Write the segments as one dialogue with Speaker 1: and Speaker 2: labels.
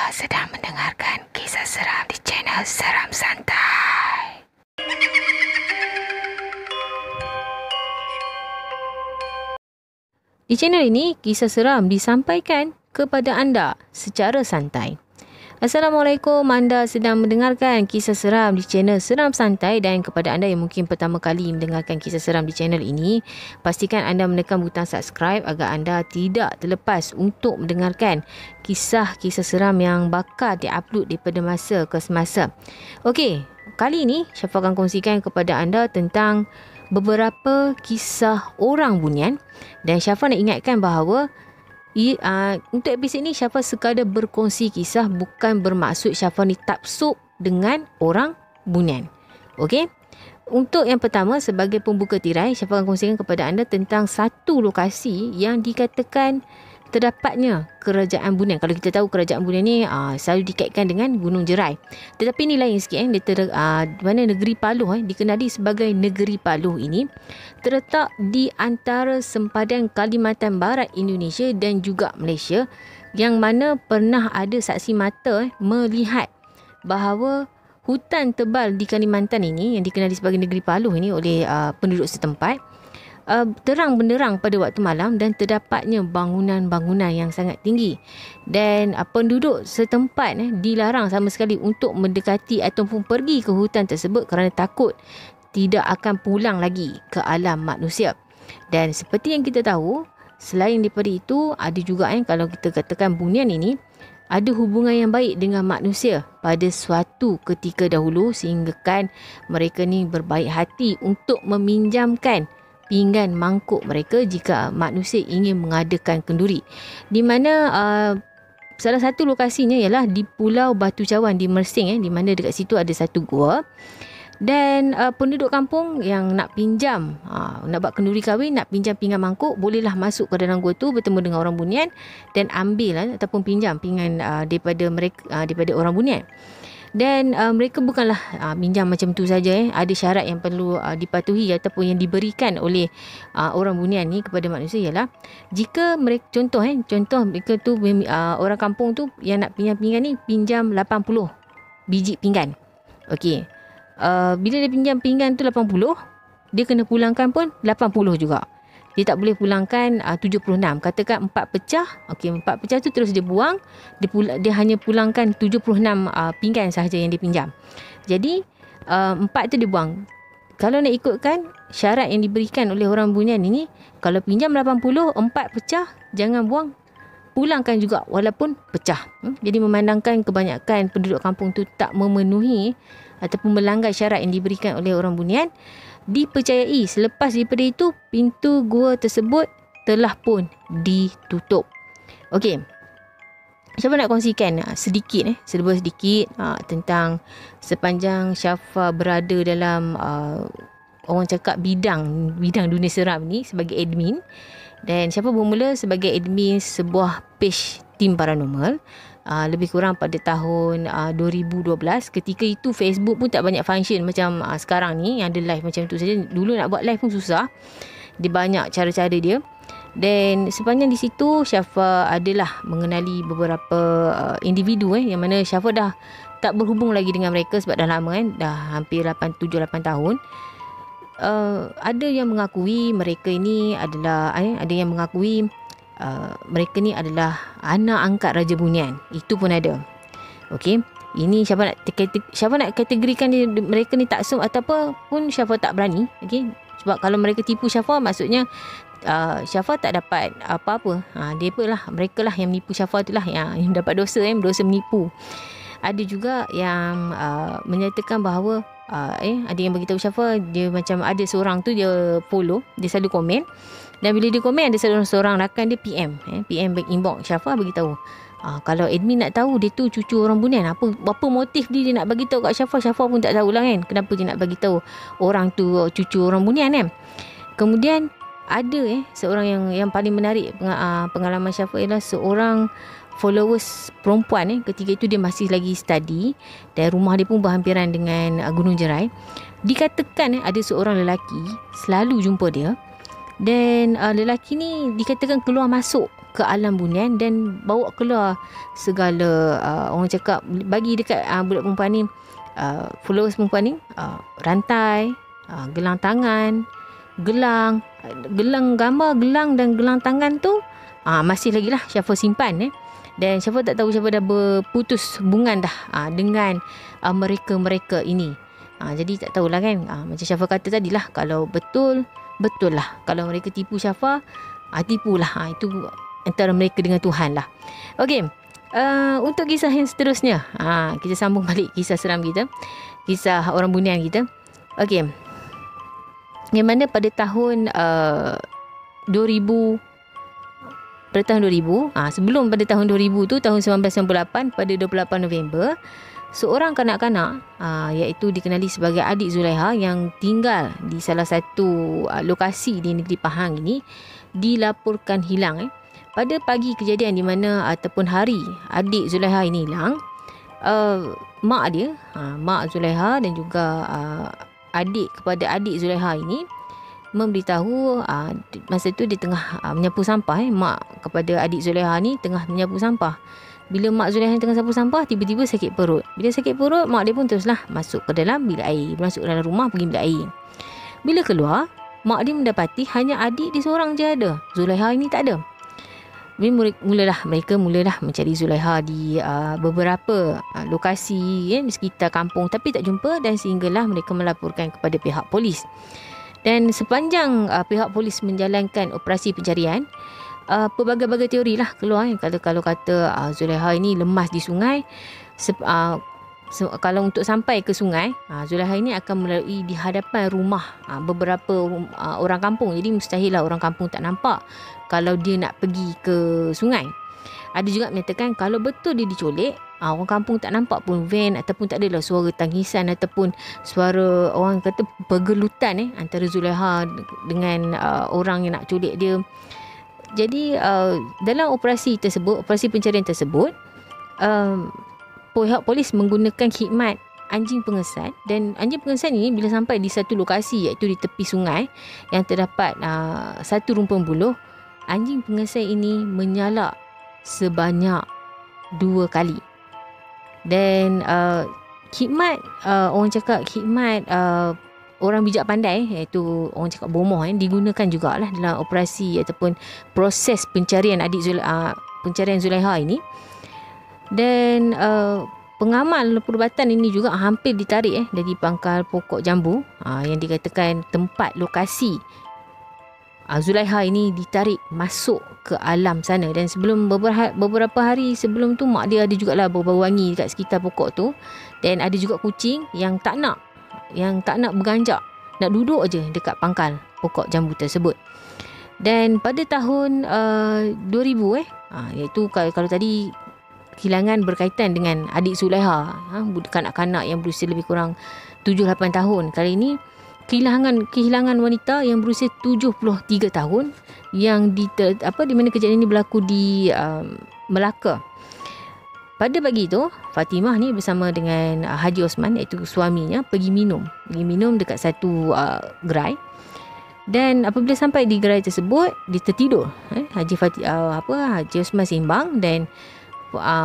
Speaker 1: Anda sedang mendengarkan kisah seram di channel Seram Santai. Di channel ini, kisah seram disampaikan kepada anda secara santai. Assalamualaikum, anda sedang mendengarkan kisah seram di channel Seram Santai, dan kepada anda yang mungkin pertama kali mendengarkan kisah seram di channel ini, pastikan anda menekan butang subscribe agar anda tidak terlepas untuk mendengarkan kisah-kisah seram yang bakal diupload daripada masa ke semasa. Okey, kali ini Syafa akan kongsikan kepada anda tentang beberapa kisah orang bunian, dan Syafa nak ingatkan bahawa untuk episod ni Syafa sekadar berkongsi kisah, bukan bermaksud Syafa ni taksub dengan orang bunian. Okey. Untuk yang pertama, sebagai pembuka tirai, Syafa akan kongsikan kepada anda tentang satu lokasi yang dikatakan terdapatnya kerajaan bunian. Kalau kita tahu kerajaan bunian ni selalu dikaitkan dengan Gunung Jerai. Tetapi ni lain sikit. Mana negeri Paluh dikenali sebagai negeri Paluh ini terletak di antara sempadan Kalimantan Barat Indonesia dan juga Malaysia, yang mana pernah ada saksi mata melihat bahawa hutan tebal di Kalimantan ini yang dikenali sebagai negeri Paluh ini oleh penduduk setempat terang benderang pada waktu malam, dan terdapatnya bangunan-bangunan yang sangat tinggi, dan penduduk setempat dilarang sama sekali untuk mendekati ataupun pergi ke hutan tersebut kerana takut tidak akan pulang lagi ke alam manusia. Dan seperti yang kita tahu, selain daripada itu, ada juga kalau kita katakan bunian ini ada hubungan yang baik dengan manusia pada suatu ketika dahulu, sehingga kan mereka ni berbaik hati untuk meminjamkan pinggan mangkuk mereka jika manusia ingin mengadakan kenduri. Di mana salah satu lokasinya ialah di Pulau Batu Cawan di Mersing, di mana dekat situ ada satu gua. Dan penduduk kampung yang nak pinjam, nak buat kenduri kahwin, nak pinjam pinggan mangkuk, bolehlah masuk ke dalam gua tu, bertemu dengan orang bunian dan ambil ataupun pinjam pinggan daripada mereka, daripada orang bunian. Dan mereka bukanlah minjam macam tu saja. Ada syarat yang perlu dipatuhi ataupun yang diberikan oleh orang bunian ni kepada manusia, ialah jika mereka contoh mereka tu orang kampung tu yang nak pinjam pinggan ni pinjam 80 biji pinggan. Okey. Bila dia pinjam pinggan tu 80, dia kena pulangkan pun 80 juga. Dia tak boleh pulangkan 76. Katakan 4 pecah. Okey, 4 pecah tu terus dia buang. Dia hanya pulangkan 76 pinggan sahaja yang dia pinjam. Jadi 4 tu dia buang. Kalau nak ikutkan syarat yang diberikan oleh orang bunian ini, kalau pinjam 80, 4 pecah, jangan buang, pulangkan juga walaupun pecah. Jadi memandangkan kebanyakan penduduk kampung tu tak memenuhi ataupun melanggar syarat yang diberikan oleh orang bunian, dipercayai selepas daripada itu pintu gua tersebut telah pun ditutup. Okey. Syafa nak kongsikan serba sedikit tentang sepanjang Syafa berada dalam orang cakap bidang dunia seram ni sebagai admin. Dan Syafa bermula sebagai admin sebuah page tim paranormal lebih kurang pada tahun 2012. Ketika itu Facebook pun tak banyak function macam sekarang ni yang ada live macam tu saja. Dulu nak buat live pun susah. Dia banyak cara-cara dia. Dan sepanjang di situ Syafa adalah mengenali beberapa individu yang mana Syafa dah tak berhubung lagi dengan mereka sebab dah lama dah hampir 7-8 tahun. Ada yang mengakui mereka ini adalah ada yang mengakui mereka ni adalah anak angkat Raja Bunian. Itu pun ada. Okey. Ini Syafa nak kategorikan mereka ni taksub atau apa pun Syafa tak berani. Okey. Sebab kalau mereka tipu Syafa, maksudnya Syafa tak dapat apa-apa. Mereka lah yang menipu Syafa, itulah yang dapat dosa dosa menipu. Ada juga yang menyatakan bahawa ada yang beritahu Syafa, dia macam ada seorang tu dia follow, dia selalu komen. Dan bila dia komen, ada seorang rakan dia PM back inbox Syafa beritahu, kalau admin nak tahu dia tu cucu orang bunian, apa motif dia nak bagi tahu kat Syafa pun tak tahulah kenapa dia nak bagi tahu orang tu cucu orang bunian Kemudian ada seorang yang paling menarik pengalaman Syafa ialah seorang followers perempuan. Ketika itu dia masih lagi study dan rumah dia pun berhampiran dengan Gunung Jerai. Dikatakan ada seorang lelaki selalu jumpa dia Dan lelaki ni dikatakan keluar masuk ke alam bunian dan bawa keluar segala orang cakap bagi dekat budak perempuan ni, followers perempuan ni, rantai, gelang tangan, gelang gambar gelang dan gelang tangan tu masih lagi lah Syafa simpan. Dan Syafa tak tahu Syafa dah berputus hubungan dah dengan mereka ini. Jadi tak tahulah kan, macam Syafa kata tadilah, kalau betul lah, kalau mereka tipu Syafa, tipulah. Itu antara mereka dengan Tuhan lah. Okey, untuk kisah yang seterusnya, kita sambung balik kisah seram kita, kisah orang bunian kita. Okey, yang mana pada tahun 2000, sebelum pada tahun 2000 tu, tahun 1998, pada 28 November, seorang kanak-kanak iaitu dikenali sebagai adik Zulaiha yang tinggal di salah satu lokasi di negeri Pahang ini dilaporkan hilang. Pada pagi kejadian di mana ataupun hari adik Zulaiha ini hilang, mak dia, mak Zulaiha dan juga adik kepada adik Zulaiha ini memberitahu masa tu dia tengah menyapu sampah. Mak kepada adik Zulaiha ni tengah menyapu sampah. Bila mak Zulaiha tengah sapu sampah, tiba-tiba sakit perut. Bila sakit perut, mak dia pun teruslah masuk ke dalam bilik air, masuk ke dalam rumah pergi bilik air. Bila keluar, mak dia mendapati hanya adik dia seorang je ada, Zulaiha ini tak ada. Mereka mulalah mencari Zulaiha di beberapa lokasi di sekitar kampung, tapi tak jumpa, dan sehinggalah mereka melaporkan kepada pihak polis. Dan sepanjang pihak polis menjalankan operasi pencarian, pelbagai-bagai teori lah keluar. Kalau kata Zulaiha ini lemas di sungai, kalau untuk sampai ke sungai, Zulaiha ini akan melalui di hadapan rumah beberapa orang kampung. Jadi mustahil lah orang kampung tak nampak kalau dia nak pergi ke sungai. Ada juga menyatakan kalau betul dia diculik, orang kampung tak nampak pun van ataupun tak adalah suara tangisan ataupun suara orang kata pergelutan antara Zulaiha dengan orang yang nak culik dia. Jadi dalam operasi pencarian tersebut, pihak polis menggunakan khidmat anjing pengesat, dan anjing pengesat ini bila sampai di satu lokasi iaitu di tepi sungai yang terdapat satu rumpun buluh, anjing pengesat ini menyalak sebanyak 2 kali. Dan khidmat orang cakap khidmat orang bijak pandai, iaitu orang cakap bomoh, digunakan jugalah dalam operasi ataupun proses pencarian pencarian Zulaiha ini. Dan pengamal perubatan ini juga hampir ditarik dari pangkal pokok jambu yang dikatakan tempat lokasi Zulaiha ini ditarik masuk ke alam sana. Dan sebelum beberapa hari sebelum tu, mak dia ada jugalah bau-bau wangi dekat sekitar pokok tu. Dan ada juga kucing yang tak nak berganjak, nak duduk aje dekat pangkal pokok jambu tersebut. Dan pada tahun 2000 iaitu kalau tadi kehilangan berkaitan dengan adik Zulaiha, kanak-kanak yang berusia lebih kurang 7-8 tahun. Kali ini kehilangan wanita yang berusia 73 tahun yang di mana kejadian ini berlaku di Melaka. Pada pagi itu, Fatimah ni bersama dengan Haji Osman iaitu suaminya pergi minum dekat satu gerai. Dan apabila sampai di gerai tersebut, dia tertidur. Haji Osman sembang dan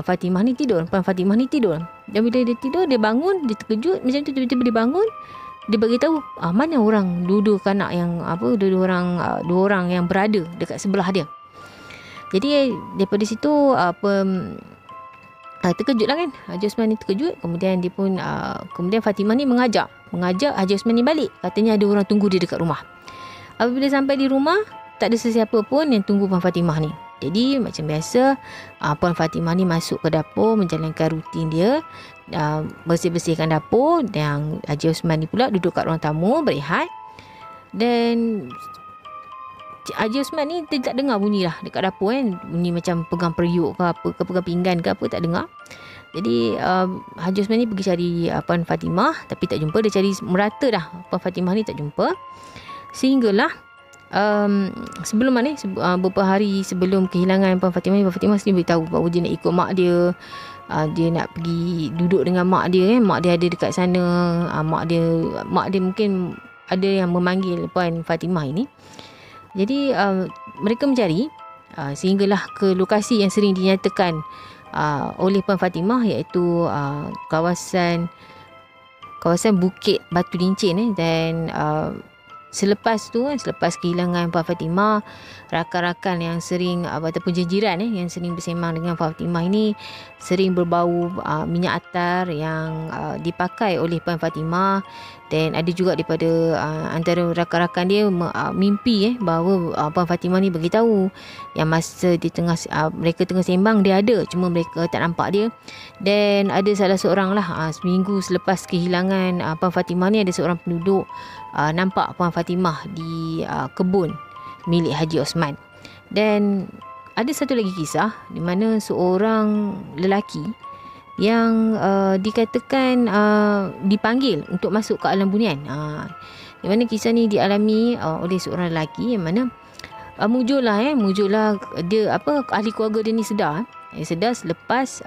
Speaker 1: Fatimah ni tidur. Fatimah ni tidur. Dan bila dia tidur, dia bangun, dia terkejut macam tu, tiba-tiba dia bangun. Dia bagi tahu mana orang dua kanak yang dua orang yang berada dekat sebelah dia. Jadi daripada situ terkejut lah kan, Haji Osman ni terkejut. Kemudian dia pun kemudian Fatimah ni mengajak Haji Osman ni balik. Katanya ada orang tunggu dia dekat rumah. Apabila sampai di rumah, tak ada sesiapa pun yang tunggu Puan Fatimah ni. Jadi macam biasa, Puan Fatimah ni masuk ke dapur menjalankan rutin dia, bersih-bersihkan dapur. Dan Haji Osman ni pula duduk kat ruang tamu berehat. Dan Haji Osman ni tak dengar bunyi lah dekat dapur bunyi macam pegang periuk ke apa ke, pegang pinggan ke apa, tak dengar. Jadi Haji Osman ni pergi cari Puan Fatimah, tapi tak jumpa. Dia cari merata dah, Puan Fatimah ni tak jumpa. Sehinggalah sebelum beberapa hari sebelum kehilangan Puan Fatimah sendiri beritahu bahawa dia nak ikut mak dia. Dia nak pergi duduk dengan mak dia. Mak dia ada dekat sana. Mak dia mungkin ada yang memanggil Puan Fatimah ini. Jadi mereka mencari sehinggalah ke lokasi yang sering dinyatakan oleh Puan Fatimah, iaitu kawasan Bukit Batu Lincin dan selepas kehilangan Puan Fatimah, rakan-rakan yang sering ataupun jiran yang sering bersembang dengan Puan Fatimah ini sering berbau minyak atar yang dipakai oleh Puan Fatimah. Dan ada juga daripada antara rakan-rakan dia mimpi bahawa Puan Fatimah ni beritahu yang masa di tengah mereka tengah sembang dia ada, cuma mereka tak nampak dia. Dan ada salah seorang lah seminggu selepas kehilangan Puan Fatimah ni, ada seorang penduduk nampak Puan Fatimah di kebun milik Haji Osman. Dan ada satu lagi kisah di mana seorang lelaki yang dikatakan dipanggil untuk masuk ke alam bunian. Di mana kisah ni dialami oleh seorang lelaki yang mana mujurlah dia ahli keluarga dia ni sedar selepas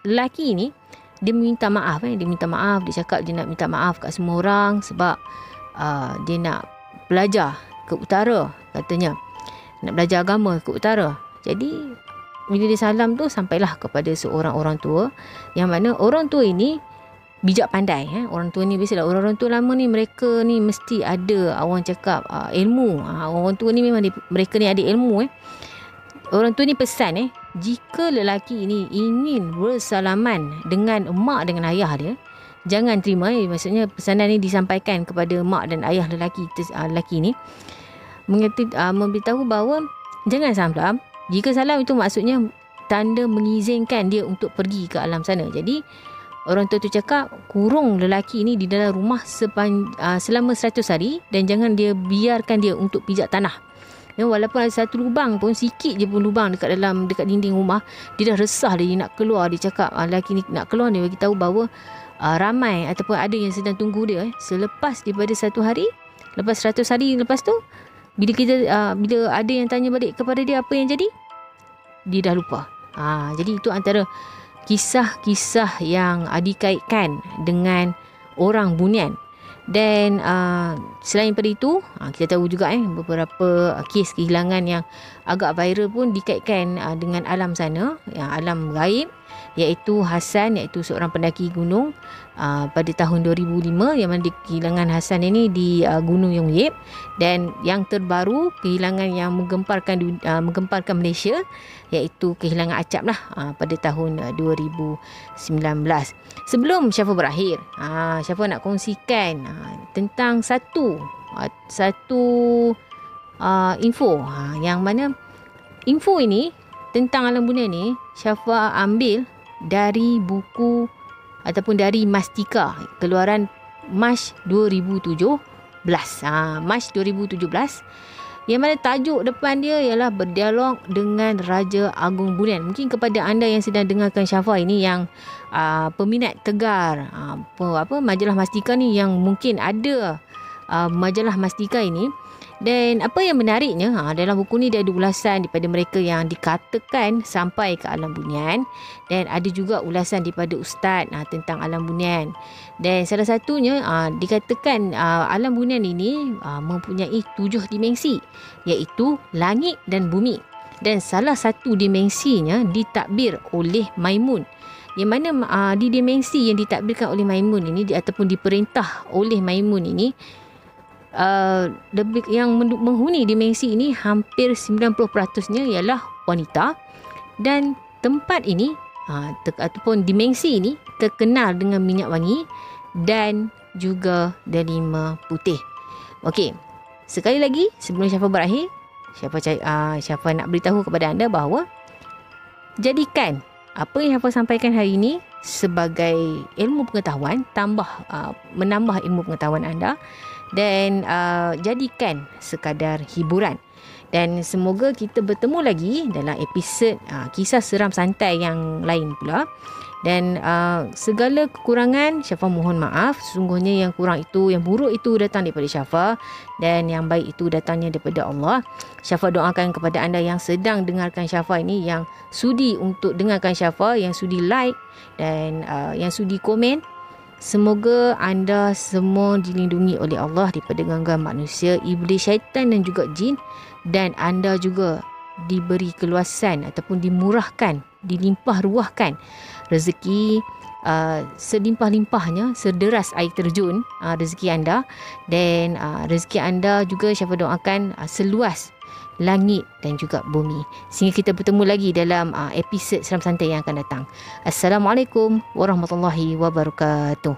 Speaker 1: lelaki ni dia minta maaf dia cakap dia nak minta maaf kat semua orang sebab dia nak belajar ke utara, katanya nak belajar agama ke utara. Jadi bila dia salam tu sampailah kepada seorang orang tua, yang mana orang tua ini bijak pandai. Orang tua ni biasalah orang tua lama ni, mereka ni mesti ada orang cakap ilmu. Orang tua ni memang mereka ni ada ilmu. Orang tua ni pesan jika lelaki ini ingin bersalaman dengan mak dengan ayah dia, jangan terima. Maksudnya pesanan ni disampaikan kepada mak dan ayah lelaki ni, memberitahu bahawa jangan salam. Jika salam itu maksudnya tanda mengizinkan dia untuk pergi ke alam sana. Jadi orang tua tu cakap kurung lelaki ni di dalam rumah selama 100 hari dan jangan dia biarkan dia untuk pijak tanah. Walaupun ada satu lubang pun, sikit je pun lubang dekat dinding rumah, dia dah resah, dia nak keluar. Dia cakap lelaki ni nak keluar, dia bagi tahu bahawa ramai ataupun ada yang sedang tunggu dia selepas daripada 1 hari, lepas 100 hari lepas tu, bila ada yang tanya balik kepada dia apa yang jadi, dia dah lupa. Jadi itu antara kisah-kisah yang dikaitkan dengan orang bunian. Dan selain daripada itu, kita tahu juga beberapa kes kehilangan yang agak viral pun dikaitkan dengan alam sana, yang alam gaib, iaitu Hasan, iaitu seorang pendaki gunung pada tahun 2005, yang mana kehilangan Hasan ini di Gunung Yongyip. Dan yang terbaru, kehilangan yang menggemparkan Malaysia, iaitu kehilangan Acap lah pada tahun 2019. Sebelum Syafa berakhir, Syafa nak kongsikan tentang satu info, yang mana info ini tentang alam bunian ni Syafa ambil dari buku ataupun dari Mastika, keluaran Mac 2017. Mac 2017, yang mana tajuk depan dia ialah berdialog dengan Raja Agung Bunian. Mungkin kepada anda yang sedang dengarkan Syafa ini yang peminat tegar majalah Mastika ni, yang mungkin ada majalah Mastika ini. Dan apa yang menariknya, dalam buku ni dia ada ulasan daripada mereka yang dikatakan sampai ke alam bunian, dan ada juga ulasan daripada ustaz tentang alam bunian. Dan salah satunya dikatakan alam bunian ini mempunyai 7 dimensi, iaitu langit dan bumi. Dan salah satu dimensinya ditakbir oleh Maimun, yang mana di dimensi yang ditakbirkan oleh Maimun ini ataupun diperintah oleh Maimun ini, yang menghuni dimensi ini hampir 90%-nya ialah wanita. Dan tempat ini ataupun dimensi ini terkenal dengan minyak wangi dan juga delima putih. Okey, sekali lagi sebelum Syafa berakhir, Syafa nak beritahu kepada anda bahawa jadikan apa yang Syafa sampaikan hari ini sebagai ilmu pengetahuan, menambah ilmu pengetahuan anda, dan jadikan sekadar hiburan. Dan semoga kita bertemu lagi dalam episod kisah seram santai yang lain pula. Dan segala kekurangan Syafa mohon maaf. Sesungguhnya yang kurang itu, yang buruk itu datang daripada Syafa, dan yang baik itu datangnya daripada Allah. Syafa doakan kepada anda yang sedang dengarkan Syafa ini, yang sudi untuk dengarkan Syafa, yang sudi like dan yang sudi komen. Semoga anda semua dilindungi oleh Allah daripada gangguan manusia, iblis, syaitan dan juga jin, dan anda juga diberi keluasan ataupun dimurahkan, dilimpah ruahkan rezeki selimpah-limpahnya, sederas air terjun rezeki anda, dan rezeki anda juga Syafa doakan seluas langit dan juga bumi. Sehingga kita bertemu lagi dalam episod Seram Santai yang akan datang. Assalamualaikum warahmatullahi wabarakatuh.